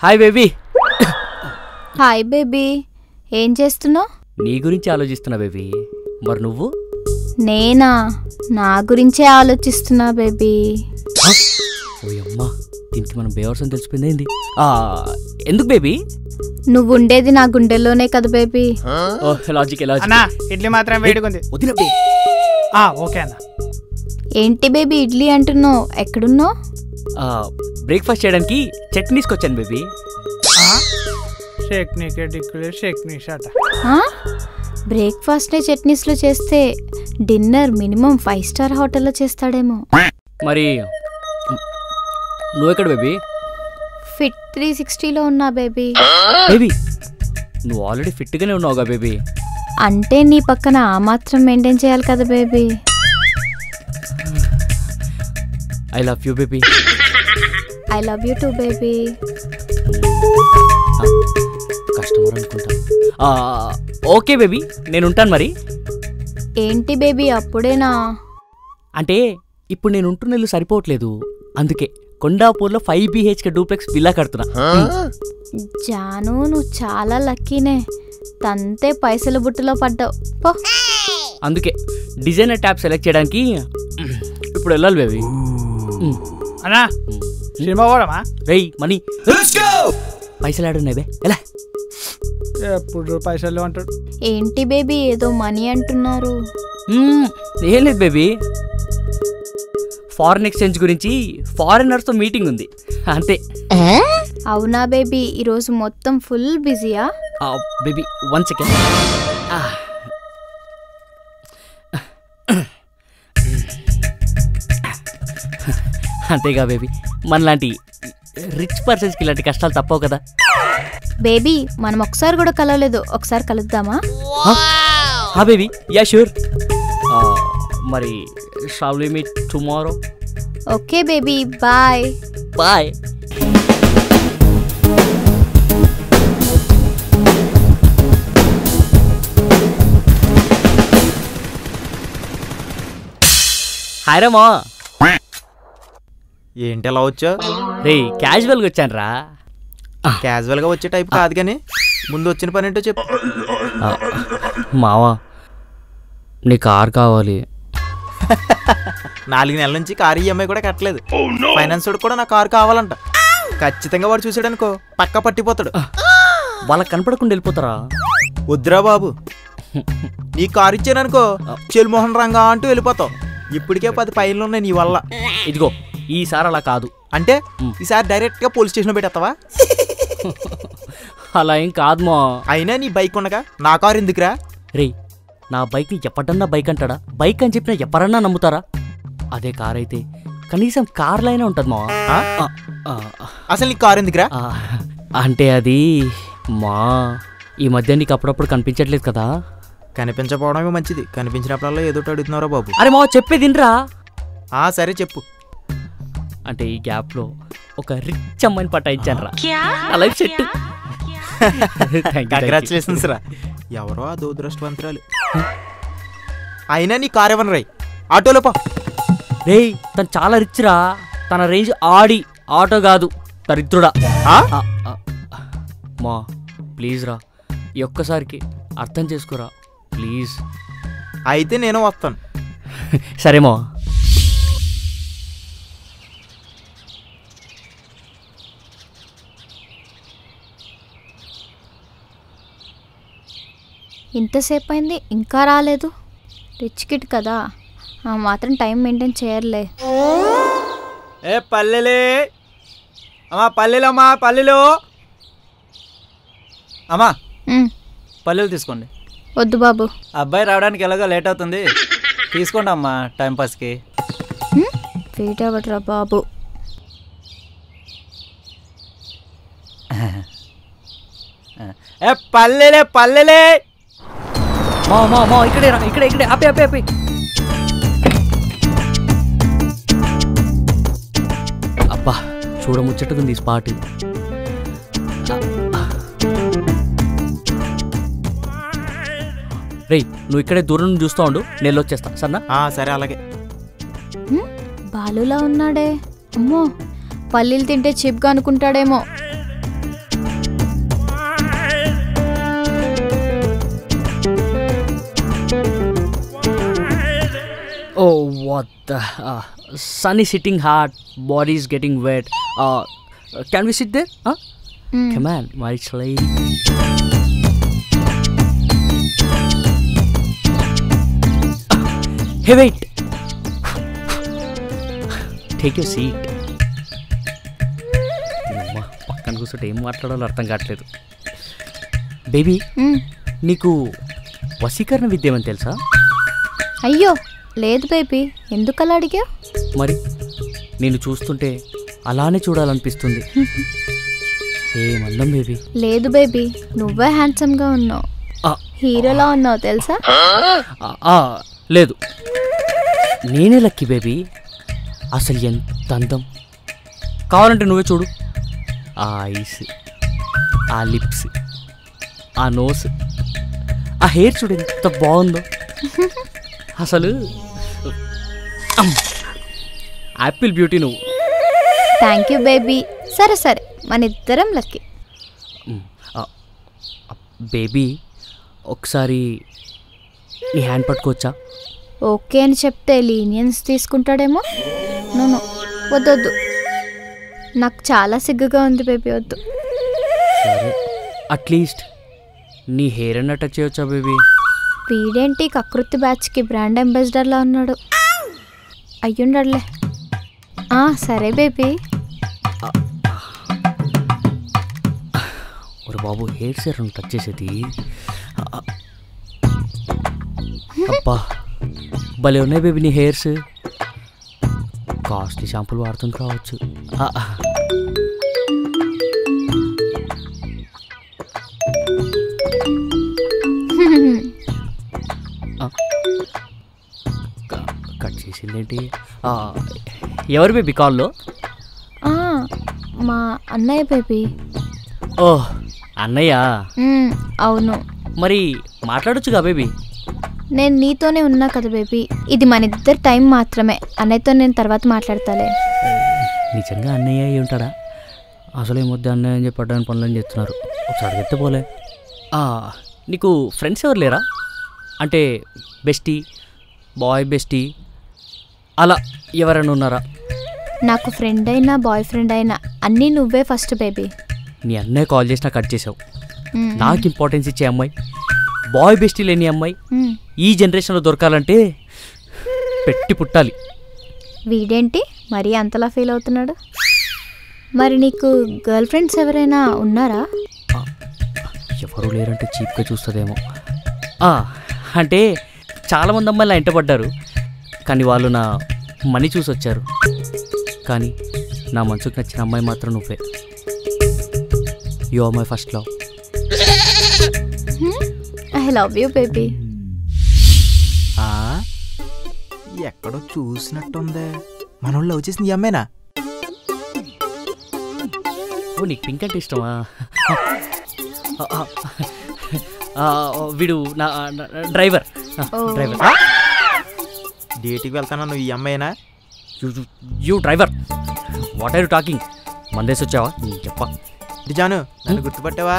Hi baby. Hi baby, ఏం చేస్తున్నావు? నీ గురించి ఆలోచిస్తున్నా బేబీ. మరి నువ్వు? నేనా, నా గురించే ఆలోచిస్తున్నా బేబీ. ఓయమ్మా, దీనికి మనం బేవర్స్ అని తెలిసిపోయింది ఏంది? ఎందుకు బేబీ? నువ్వు ఉండేది నా గుండెల్లోనే కదా బేబీ. లాజిక్ అన్నా, ఇడ్లీ మాత్రం వేడిగుంది. వదిలేబే. ఓకే అన్న. ఏంటి బేబీ ఇడ్లీ అంటున్నావు? ఎక్కడున్నావు? బ్రేక్ఫాస్ట్ చేయడానికి చట్నీస్కి వచ్చాను బేబీ. బ్రేక్ఫాస్ట్నే చట్నీస్లో చేస్తే డిన్నర్ మినిమం 5 స్టార్ హోటల్లో చేస్తాడేమో. మరి నువ్వెక్కడ బేబీ? ఫిట్ 360లో ఉన్నా బేబీ. బేబీ, నువ్వు ఆల్రెడీ ఫిట్గానే ఉన్నావుగా బేబీ. అంటే నీ పక్కన ఆ మాత్రం మెయింటైన్ చేయాలి కదా baby. I love you baby. I love you too baby. Customer అనుకుంటా. ఓకే బేబీ, నేను ఉంటాను మరి. ఏంటి బేబీ అప్పుడేనా? అంటే ఇప్పుడు నేను ఉంటున్న ఇల్లు సరిపోవట్లేదు, అందుకే కొండాపూర్లో 5 BHK డూప్లెక్స్ విల్లా కడుతున్నా. జాను, నువ్వు చాలా లక్కీనే. తంతే పైసల బుట్టలో పడ్డావు. అందుకే డిజైనర్ ట్యాబ్ సెలెక్ట్ చేయడానికి ఇప్పుడు వెళ్ళాలి బేబీ. అన్నా, సినిమా పోదామా? రేయ్ మనీ, పైసలు ఆడున్నాయి బే. ఎలా? ఎప్పుడు పైసలు అంటాడు. ఏంటి బేబీ ఏదో మనీ అంటున్నారు? ఏం లేదు బేబీ, ఫారెన్ ఎక్స్చేంజ్ గురించి ఫారినర్స్తో మీటింగ్ ఉంది అంతే. అవునా బేబీ, ఈరోజు మొత్తం ఫుల్ బిజీయా? Baby 1 second. అంతేగా బేబీ, మనలాంటి రిచ్ పర్సన్స్కి ఇలాంటి కష్టాలు తప్పవు కదా. బేబీ మనం ఒకసారి కూడా కలవలేదు, ఒకసారి కలుద్దామా? Baby, yeah sure. మరి shall we meet tomorrow? Okay baby, bye bye. Hi Rama. ఏంటి ఎలా వచ్చా? రే క్యాజువల్గా వచ్చాను రా. క్యాజువల్గా వచ్చే టైప్ కాదు కానీ ముందు వచ్చిన పని ఏంటో చెప్పు. మావా, నీ కార్ కావాలి. 4 నెలల నుంచి కారు ఈఎంఐ కూడా కట్టలేదు. ఫైనాన్స్ కూడా నా కారు కావాలంట. ఖచ్చితంగా వాడు చూసాడు అనుకో పక్కా పట్టిపోతాడు. వాళ్ళకి కనపడకుండా వెళ్ళిపోతారా? వద్దురా బాబు, నీ కారు ఇచ్చాననుకో చెల్మోహన్ రంగా అంటూ వెళ్ళిపోతావు. ఇప్పటికే 10 ఫైన్లు ఉన్నాయి నీ వల్ల. ఇదిగో ఈసారి అలా కాదు. అంటే ఈసారి డైరెక్ట్గా పోలీస్ స్టేషన్లో పెట్టేస్తావా? అలా ఏం కాదు మా. అయినా నీ బైక్ ఉండగా నా కారు ఎందుకురా? రే, నా బైక్ని ఎప్పటన్నా బైక్ అంటాడా? బైక్ అని చెప్పినా ఎప్పరన్నా నమ్ముతారా? అదే కార్ అయితే కనీసం కార్లైనా ఉంటుంది మా. అసలు నీ కారు ఎందుకురా? అంటే అది మా, ఈ మధ్య నీకు అప్పుడప్పుడు కనిపించట్లేదు కదా. కనిపించకపోవడమే మంచిది, కనిపించినప్పుడల్లా ఏదో అడుగుతున్నారా బాబు. అరే మా, చెప్పేదినరా. సరే చెప్పు. అంటే ఈ గ్యాప్లో ఒక రిచ్ అమ్మాయిని పట్టాయించాను రా. Life set. కంగ్రాచులేషన్స్ రా. ఎవరో ఆ దురదృష్టవంతురాలు. అయినా నీ కారు ఇవ్వను రై, ఆటోలో పో. రే, తను చాలా రిచ్ రా. తన రేంజ్ ఆడి ఆటో కాదు, దరిద్రుడా. మా ప్లీజ్ రా, ఈ ఒక్కసారికి అర్థం చేసుకోరా ప్లీజ్. అయితే నేను వస్తాను. సరేమో. ఇంతసేపు అయింది ఇంకా రాలేదు. రిచ్ కిడ్ కదా, ఆ మాత్రం టైం మెయింటైన్ చేయర్లే. పల్లెలే అమ్మా, పల్లెలు అమ్మా, పల్లెలు అమ్మా, పల్లెలు తీసుకోండి. వద్దు బాబు, అబ్బాయి రావడానికి ఎలాగో లేట్ అవుతుంది, తీసుకోండి అమ్మా టైంపాస్కి. వెయిట్ అవ్వట్రా బాబు. పల్లెలే పల్లెలే. మా మా మా ఇక్కడే రా, ఇక్కడే ఇక్కడే. ఆపే ఆపే ఆపే. అబ్బా, చూడముచ్చటకుంది ఈ స్పాట్. రే, నువ్వు ఇక్కడే దూరం నుంచి చూస్తూ ఉండు, నేను వచ్చేస్తా సరేనా? సరే అలాగే. బాలులా ఉన్నాడే. అమ్మో, పల్లీలు తింటే చీప్గా అనుకుంటాడేమో. Oh, what the... sun is hitting hard, body is getting wet. Can we sit there? Huh? Come on, my lady. Hey, wait. Take your seat. పక్కన కూర్చోటి ఏం మాట్లాడాలో అర్థం కావట్లేదు. బేబీ, నీకు వశీకరణ విద్య ఏమని తెలుసా? అయ్యో లేదు బేబీ, ఎందుకలా అడిగా? మరి నేను చూస్తుంటే అలానే చూడాలనిపిస్తుంది. ఏమన్నాం బేబీ? లేదు బేబీ, నువ్వే హ్యాండ్సమ్గా ఉన్నావు, హీరోలా ఉన్నావు తెలుసా? లేదు, నేనే లక్కీ బేబీ. అసలు ఎంత అందం! కావాలంటే నువ్వే చూడు. ఆ ఐస్, ఆ లిప్స్, ఆ నోస్, ఆ హెయిర్ చూడు ఎంత బాగుందో. అసలు యాపిల్ బ్యూటీ నువ్వు. Thank you baby. సరే సరే, మన ఇద్దరం లక్కీ. బేబీ, ఒకసారి నీ హ్యాండ్ పట్టుకోవచ్చా? ఓకే అని చెప్తే లీనియన్స్ తీసుకుంటాడేమో. నన్ను వద్దొద్దు, నాకు చాలా సిగ్గుగా ఉంది బేబీ, వద్దు. సరే, అట్లీస్ట్ నీ హెయిర్ అన్న టచ్ చేయవచ్చా బేబీ? వీడేంటి కకృతి బ్యాచ్కి బ్రాండ్ అంబాసిడర్లా ఉన్నాడు. అయ్యుండలే. సరే బేబీ. ఒరే బాబు, హెయిర్ సేర్ టచ్ చేసేది. అబ్బా, భలే ఉన్నాయి బేబీ నీ హెయిర్స్. కాస్ట్లీ షాంపూలు వాడుతుంది కావచ్చు. కట్ చేసిందేంటి? ఎవరు బేబీ కాల్లో? మా అన్నయ్య బేబీ. ఓహ్, అన్నయ్య. అవును. మరి మాట్లాడొచ్చుగా బేబీ? నేను నీతోనే ఉన్నా కదా బేబీ, ఇది మన ఇద్దరు టైం మాత్రమే. అన్నయ్యతో నేను తర్వాత మాట్లాడతాలే. నిజంగా అన్నయ్య అయి ఉంటాడా? అసలు ఏమొద్దు అన్నయ్య అని చెప్పడానికి పనులని చెప్తున్నారు. ఒకసారి అడిగితే పోలే. నీకు ఫ్రెండ్స్ ఎవరు లేరా? అంటే బెస్టీ, బాయ్ బెస్టీ అలా ఎవరైనా ఉన్నారా? నాకు ఫ్రెండ్ అయినా బాయ్ ఫ్రెండ్ అయినా అన్నీ నువ్వే ఫస్ట్ బేబీ. నీ అన్నయ్య కాల్ చేసినా కట్ చేసావు. నాకు ఇంపార్టెన్స్ ఇచ్చే అమ్మాయి, బాయ్ బెస్టీ లేని అమ్మాయి ఈ జనరేషన్లో దొరకాలంటే పెట్టి పుట్టాలి. వీడేంటి మరీ అంతలా ఫీల్ అవుతున్నాడు? మరి నీకు గర్ల్ ఫ్రెండ్స్ ఎవరైనా ఉన్నారా? ఎవరు లేరంటే చీప్గా చూస్తుందేమో. అంటే చాలామంది అమ్మాయిలు నా ఇంటపడ్డారు, కానీ వాళ్ళు నా మనీ చూసి వచ్చారు. కానీ నా మనసుకు నచ్చిన అమ్మాయి మాత్రం నువ్వే. You are my first love. I love you baby. ఎక్కడో చూసినట్టుందే. మనోళ్ళు లవ్ చేసింది ఈ అమ్మాయినా? ఓ, నీకు పింక్ అంటే ఇష్టమా? వీడు నా డ్రైవర్. డేట్కి వెళ్తానా నువ్వు ఈ అమ్మాయినా? You driver, what are you talking? మందేసి వచ్చావా? చెప్పా. జాను, నన్ను గుర్తుపట్టావా?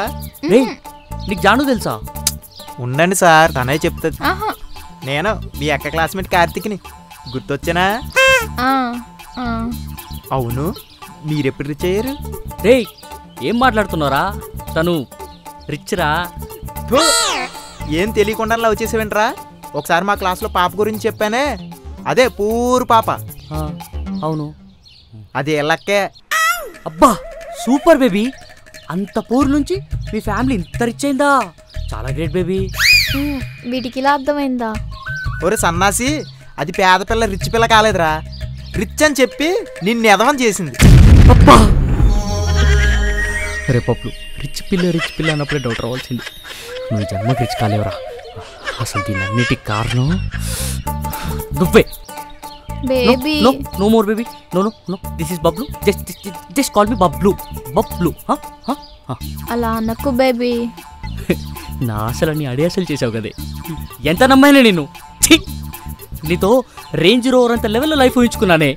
నీకు జాను తెలుసా? ఉండండి సార్, తనే చెప్తుంది. నేను మీ అక్క క్లాస్మేట్ కార్తీక్ని. గుర్తొచ్చానా? అవును, మీరెప్పుడు రిచ్ అయ్యారు? రే, ఏం మాట్లాడుతున్నారా? తను రిచ్ రా. ఏం తెలియకుండా లవ్ చేసేవేంట్రా? ఒకసారి మా క్లాస్లో పాప గురించి చెప్పానే, అదే పూర్ పాప. అవును, అదే లక్కే. అబ్బా సూపర్ బేబీ, అంత పూర్ నుంచి మీ ఫ్యామిలీ ఇంత రిచ్ అయిందా? చాలా గ్రేట్ బేబీ. వీటికి ఇలా అర్థమైందా? ఒరే సన్నాసి, అది పేద పిల్ల రిచ్ పిల్ల కాలేదురా, రిచ్ అని చెప్పి నిన్ను ఎదవం చేసింది. అబ్బా రే పప్పులు, రిచ్ పిల్ల అన్నప్పుడే డౌట్ రావాల్సింది. నువ్వు జన్మకి రిచ్ కాలేవరా. అసలు దీని అన్నిటికి కారణం నువ్వే. Baby no more baby, no no no, this is Bablu. Just call me Bablu. Bablu అలా అనకు బేబీ. నా అసలు అడియాసలు చేసావు కదే, ఎంత నమ్మానే నేను. నీతో రేంజ్ రోవర్ అంత లెవెల్లో లైఫ్ ఊహించుకున్నానే,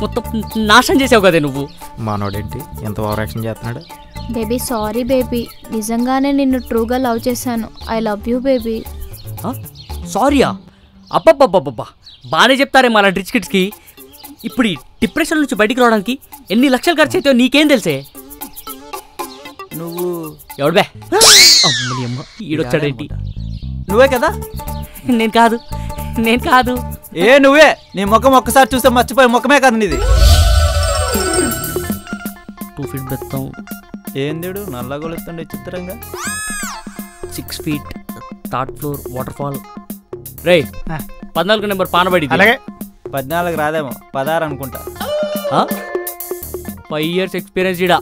మొత్తం నాశనం చేసావు కదే నువ్వు. మనోడేంటి ఎంత ఓవర్ యాక్షన్ చేస్తున్నాడు? బేబీ సారీ బేబీ, నిజంగానే నిన్ను ట్రూగా లవ్ చేశాను. I love you baby. సారీయా? అబ్బబ్బబ్బబ్బబ్బా, బాగానే చెప్తారే మన రిచ్ కిడ్స్కి. ఇప్పుడు ఈ డిప్రెషన్ నుంచి బయటికి రావడానికి ఎన్ని లక్షలు ఖర్చు అవుతాయో నీకేం తెలిసే? నువ్వు ఎవడు బే? అమ్మని అమ్మ, ఈడొచ్చాడేంటి? నువ్వే కదా? నేను కాదు, నేను కాదు. నువ్వే. నీ ముఖం ఒక్కసారి చూస్తే మర్చిపోయి ముఖమే కదా నీది. 2 feet బెత్తం. ఏందిడు నల్లగొలుతుండే చిత్రంగా. 6 feet, 3rd floor, వాటర్ఫాల్. రే 14 నెంబర్ పానబడి. అలాగే 14 రాదేమో, 16 అనుకుంటా. 5 years ఎక్స్పీరియన్స్ ఇడా.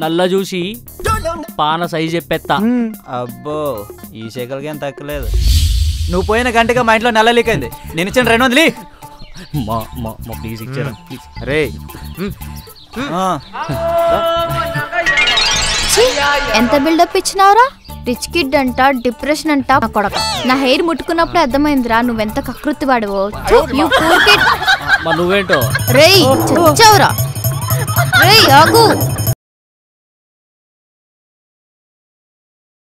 నల్ల చూసి పాన సైజ్ చెప్పేస్తా. అబ్బో, ఈ శేఖర్కి ఏం తక్కలేదు. నువ్వు పోయిన గంటగా మా ఇంట్లో నల్ల లీక్ అయింది. నేను ఇచ్చిన 200 మా ప్లీజ్ ఇచ్చారా ప్లీజ్. రే ఎంత బిల్డప్ ఇచ్చినావురా? రిచ్ కిడ్ అంట, డిప్రెషన్ అంట. నా కొడక, నా హెయిర్ ముట్టుకున్నప్పుడు అర్థమైందిరా నువ్వెంత కకృతి వాడివో. నువ్వేంటో రేయ్ చచ్చావురా. రేయ్ ఆగు.